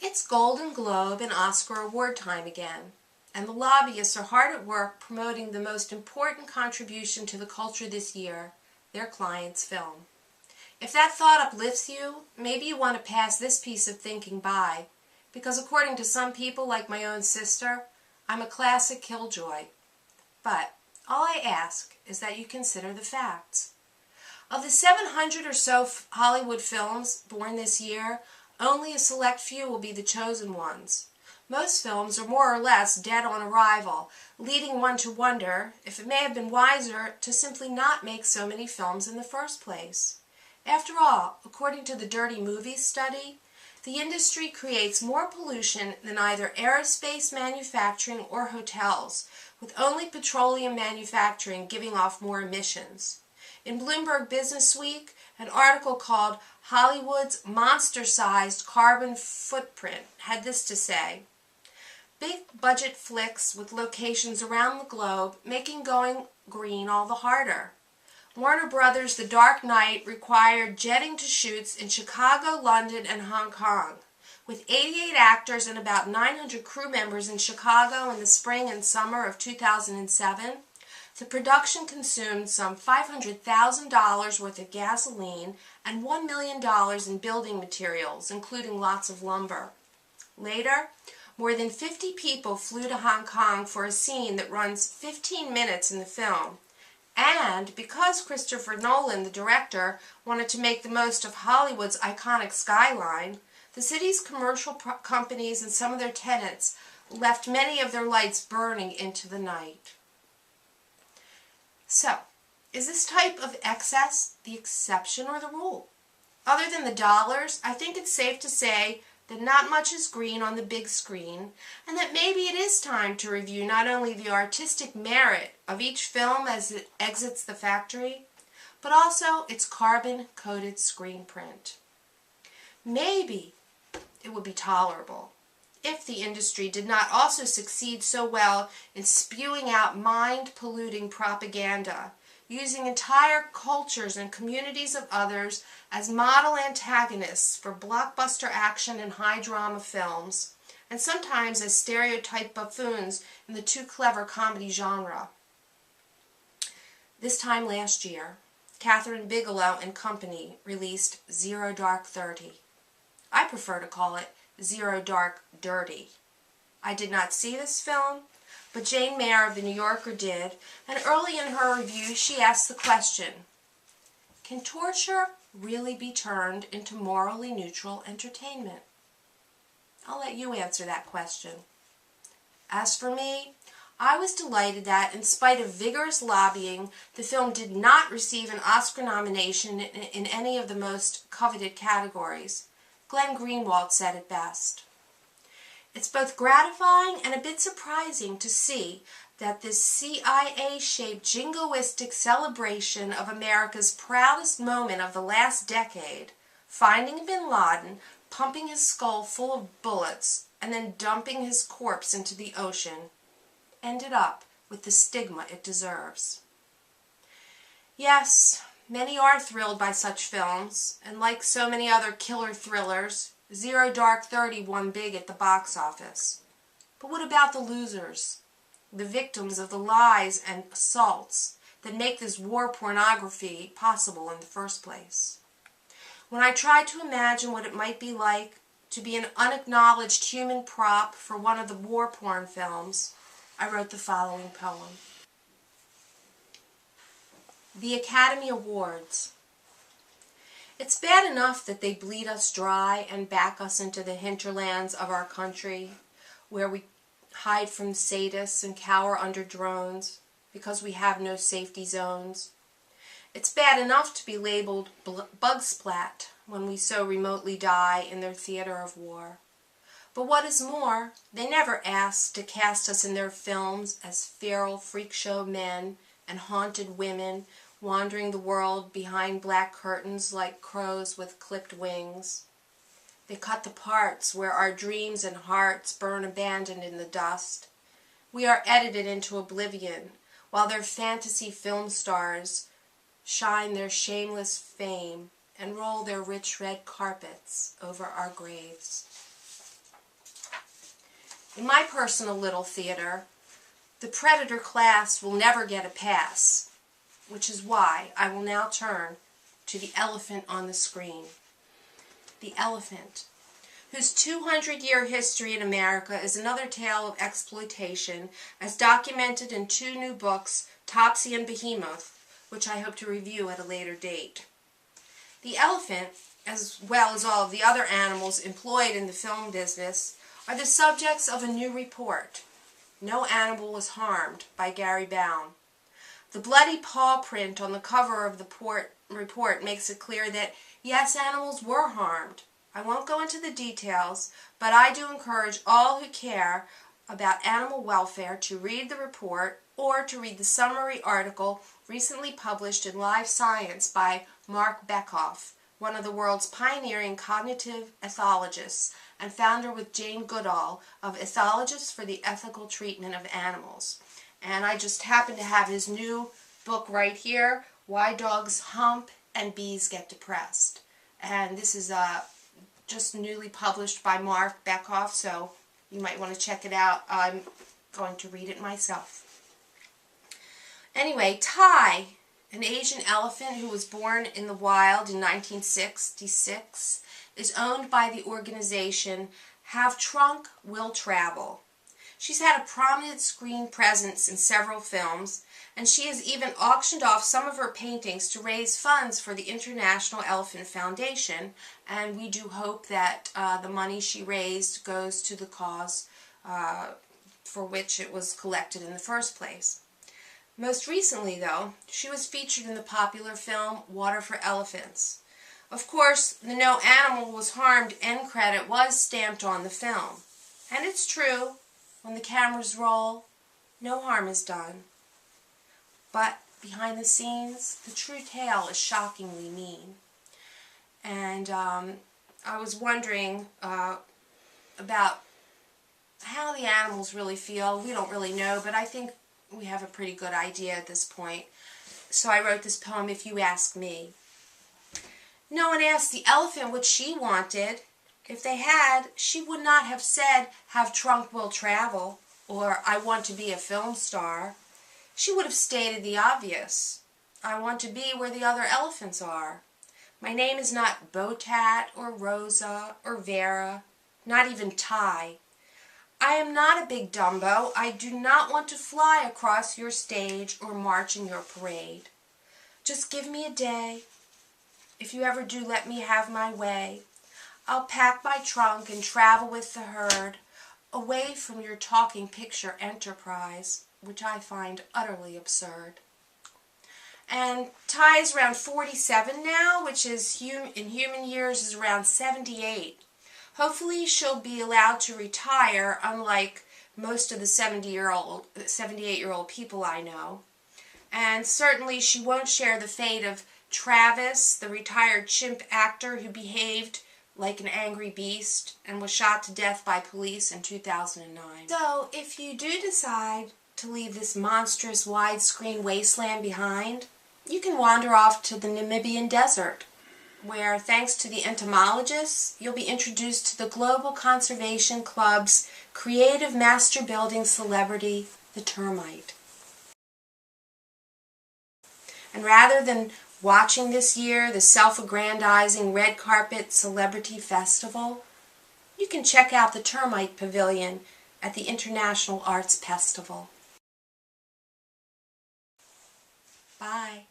It's Golden Globe and Oscar award time again, and the lobbyists are hard at work promoting the most important contribution to the culture this year, their client's film. If that thought uplifts you, maybe you want to pass this piece of thinking by, because according to some people like my own sister, I'm a classic killjoy. But all I ask is that you consider the facts. Of the 700 or so Hollywood films born this year, only a select few will be the chosen ones. Most films are more or less dead on arrival, leading one to wonder if it may have been wiser to simply not make so many films in the first place. After all, according to the Dirty Movies study, the industry creates more pollution than either aerospace manufacturing or hotels, with only petroleum manufacturing giving off more emissions. In Bloomberg Businessweek, an article called Hollywood's Monster-Sized Carbon Footprint had this to say: big budget flicks with locations around the globe making going green all the harder. Warner Brothers' The Dark Knight required jetting to shoots in Chicago, London, and Hong Kong. With 88 actors and about 900 crew members in Chicago in the spring and summer of 2007, the production consumed some $500,000 worth of gasoline and $1 million in building materials, including lots of lumber. Later, more than 50 people flew to Hong Kong for a scene that runs 15 minutes in the film. And because Christopher Nolan, the director, wanted to make the most of Hollywood's iconic skyline, the city's commercial companies and some of their tenants left many of their lights burning into the night. So, is this type of excess the exception or the rule? Other than the dollars, I think it's safe to say that not much is green on the big screen, and that maybe it is time to review not only the artistic merit of each film as it exits the factory, but also its carbon-coated screen print. Maybe it would be tolerable if the industry did not also succeed so well in spewing out mind-polluting propaganda, using entire cultures and communities of others as model antagonists for blockbuster action and high-drama films, and sometimes as stereotyped buffoons in the too-clever comedy genre. This time last year, Kathryn Bigelow and Company released Zero Dark 30. I prefer to call it Zero Dark Dirty. I did not see this film, but Jane Mayer of The New Yorker did, and early in her review she asked the question, can torture really be turned into morally neutral entertainment? I'll let you answer that question. As for me, I was delighted that, in spite of vigorous lobbying, the film did not receive an Oscar nomination in any of the most coveted categories. Glenn Greenwald said it best. It's both gratifying and a bit surprising to see that this CIA-shaped jingoistic celebration of America's proudest moment of the last decade, finding bin Laden, pumping his skull full of bullets, and then dumping his corpse into the ocean, ended up with the stigma it deserves. Yes, many are thrilled by such films, and like so many other killer thrillers, Zero Dark 30 won big at the box office. But what about the losers? The victims of the lies and assaults that make this war pornography possible in the first place. When I tried to imagine what it might be like to be an unacknowledged human prop for one of the war porn films, I wrote the following poem. The Academy Awards. It's bad enough that they bleed us dry and back us into the hinterlands of our country, where we hide from sadists and cower under drones because we have no safety zones. It's bad enough to be labeled bug splat when we so remotely die in their theater of war. But what is more, they never ask to cast us in their films as feral freak show men and haunted women wandering the world behind black curtains like crows with clipped wings. They cut the parts where our dreams and hearts burn abandoned in the dust. We are edited into oblivion, while their fantasy film stars shine their shameless fame and roll their rich red carpets over our graves. In my personal little theater, the predator class will never get a pass, which is why I will now turn to the elephant on the screen. The elephant, whose 200-year history in America is another tale of exploitation, as documented in 2 new books, Topsy and Behemoth, which I hope to review at a later date. The elephant, as well as all of the other animals employed in the film business, are the subjects of a new report. No animal was harmed, by Gary Baum. The bloody paw print on the cover of the report makes it clear that, yes, animals were harmed. I won't go into the details, but I do encourage all who care about animal welfare to read the report or to read the summary article recently published in Live Science by Mark Bekoff, one of the world's pioneering cognitive ethologists and founder with Jane Goodall of Ethologists for the Ethical Treatment of Animals. And I just happen to have his new book right here, Why Dogs Hump and Bees Get Depressed. And this is just newly published by Mark Bekoff, so you might want to check it out. I'm going to read it myself. Anyway, Tai, an Asian elephant who was born in the wild in 1966, is owned by the organization Have Trunk, Will Travel. She's had a prominent screen presence in several films, and she has even auctioned off some of her paintings to raise funds for the International Elephant Foundation, and we do hope that the money she raised goes to the cause for which it was collected in the first place. Most recently, though, she was featured in the popular film Water for Elephants. Of course, the "No Animal Was Harmed" end credit was stamped on the film. And it's true, when the cameras roll, no harm is done. But behind the scenes, the true tale is shockingly mean. And I was wondering about how the animals really feel. We don't really know, but I think we have a pretty good idea at this point. So I wrote this poem, If You Ask Me. No one asked the elephant what she wanted. If they had, she would not have said, Have Trunk, Will Travel, or I want to be a film star. She would have stated the obvious. I want to be where the other elephants are. My name is not Botat or Rosa or Vera, not even Tai. I am not a big Dumbo. I do not want to fly across your stage or march in your parade. Just give me a day. If you ever do let me have my way, I'll pack my trunk and travel with the herd, away from your talking picture enterprise, which I find utterly absurd. And Tai is around 47 now, which is in human years is around 78. Hopefully she'll be allowed to retire, unlike most of the 78-year-old people I know. And certainly she won't share the fate of Travis, the retired chimp actor who behaved like an angry beast and was shot to death by police in 2009. So, if you do decide to leave this monstrous widescreen wasteland behind, you can wander off to the Namibian desert, where, thanks to the entomologists, you'll be introduced to the Global Conservation Club's creative master building celebrity, the termite. And rather than watching this year the self-aggrandizing red carpet celebrity festival, you can check out the Termite Pavilion at the International Arts Festival. Bye.